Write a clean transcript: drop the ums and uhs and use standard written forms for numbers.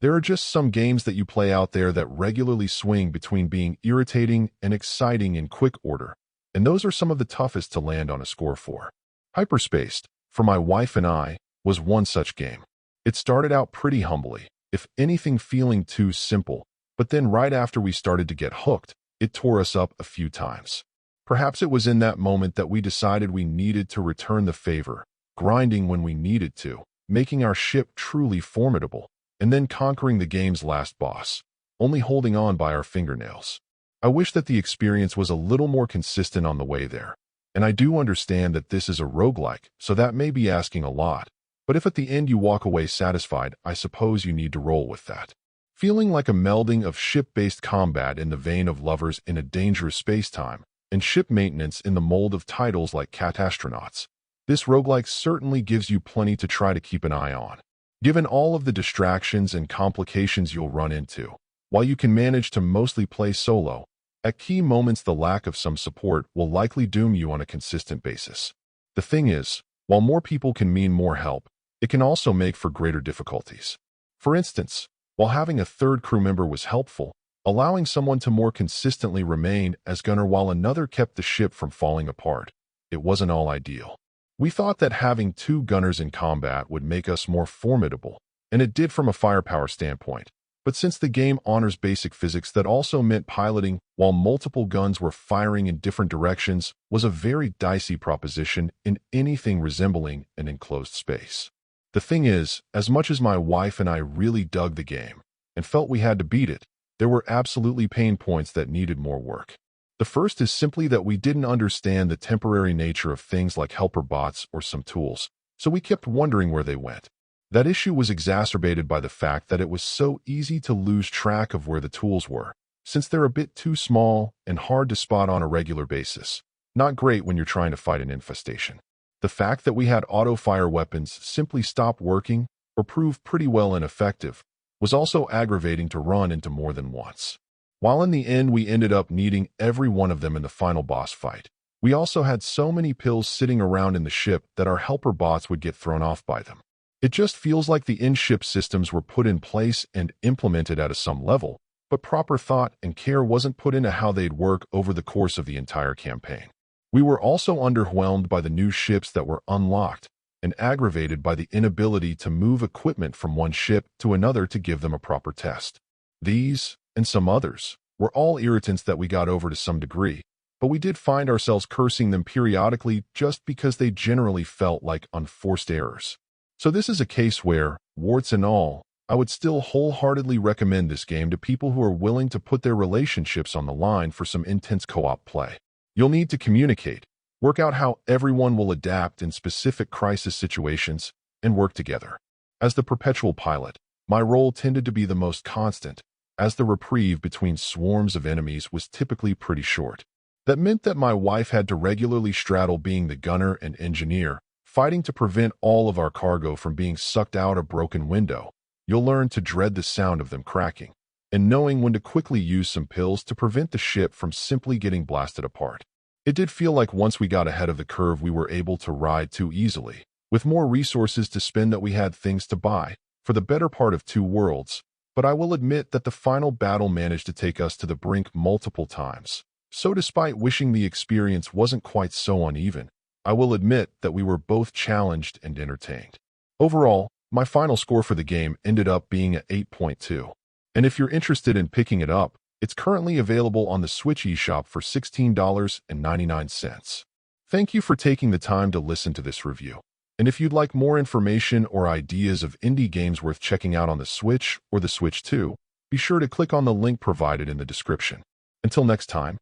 There are just some games that you play out there that regularly swing between being irritating and exciting in quick order, and those are some of the toughest to land on a score for. Hyperspaced, for my wife and I, was one such game. It started out pretty humbly, if anything feeling too simple, but then right after we started to get hooked, it tore us up a few times. Perhaps it was in that moment that we decided we needed to return the favor, grinding when we needed to, making our ship truly formidable, and then conquering the game's last boss, only holding on by our fingernails. I wish that the experience was a little more consistent on the way there, and I do understand that this is a roguelike, so that may be asking a lot, but if at the end you walk away satisfied, I suppose you need to roll with that. Feeling like a melding of ship-based combat in the vein of Lovers in a Dangerous Space-Time, and ship maintenance in the mold of titles like Catastronauts, this roguelike certainly gives you plenty to try to keep an eye on. Given all of the distractions and complications you'll run into, while you can manage to mostly play solo, at key moments the lack of some support will likely doom you on a consistent basis. The thing is, while more people can mean more help, it can also make for greater difficulties. For instance, while having a third crew member was helpful, allowing someone to more consistently remain as gunner while another kept the ship from falling apart, it wasn't all ideal. We thought that having two gunners in combat would make us more formidable, and it did from a firepower standpoint. But since the game honors basic physics, that also meant piloting while multiple guns were firing in different directions was a very dicey proposition in anything resembling an enclosed space. The thing is, as much as my wife and I really dug the game and felt we had to beat it, there were absolutely pain points that needed more work. The first is simply that we didn't understand the temporary nature of things like helper bots or some tools, so we kept wondering where they went. That issue was exacerbated by the fact that it was so easy to lose track of where the tools were, since they're a bit too small and hard to spot on a regular basis. Not great when you're trying to fight an infestation. The fact that we had auto-fire weapons simply stop working or prove pretty well ineffective was also aggravating to run into more than once. While in the end we ended up needing every one of them in the final boss fight, we also had so many pills sitting around in the ship that our helper bots would get thrown off by them. It just feels like the in-ship systems were put in place and implemented at some level, but proper thought and care wasn't put into how they'd work over the course of the entire campaign. We were also underwhelmed by the new ships that were unlocked and aggravated by the inability to move equipment from one ship to another to give them a proper test. These, and some others, were all irritants that we got over to some degree, but we did find ourselves cursing them periodically just because they generally felt like unforced errors. So this is a case where, warts and all, I would still wholeheartedly recommend this game to people who are willing to put their relationships on the line for some intense co-op play. You'll need to communicate, work out how everyone will adapt in specific crisis situations, and work together. As the perpetual pilot, my role tended to be the most constant, as the reprieve between swarms of enemies was typically pretty short. That meant that my wife had to regularly straddle being the gunner and engineer, fighting to prevent all of our cargo from being sucked out a broken window. You'll learn to dread the sound of them cracking, and knowing when to quickly use some pills to prevent the ship from simply getting blasted apart. It did feel like once we got ahead of the curve we were able to ride too easily, with more resources to spend that we had things to buy, for the better part of 2 worlds, but I will admit that the final battle managed to take us to the brink multiple times. So despite wishing the experience wasn't quite so uneven, I will admit that we were both challenged and entertained. Overall, my final score for the game ended up being an 8.2. And if you're interested in picking it up, it's currently available on the Switch eShop for $16.99. Thank you for taking the time to listen to this review. And if you'd like more information or ideas of indie games worth checking out on the Switch or the Switch 2, be sure to click on the link provided in the description. Until next time.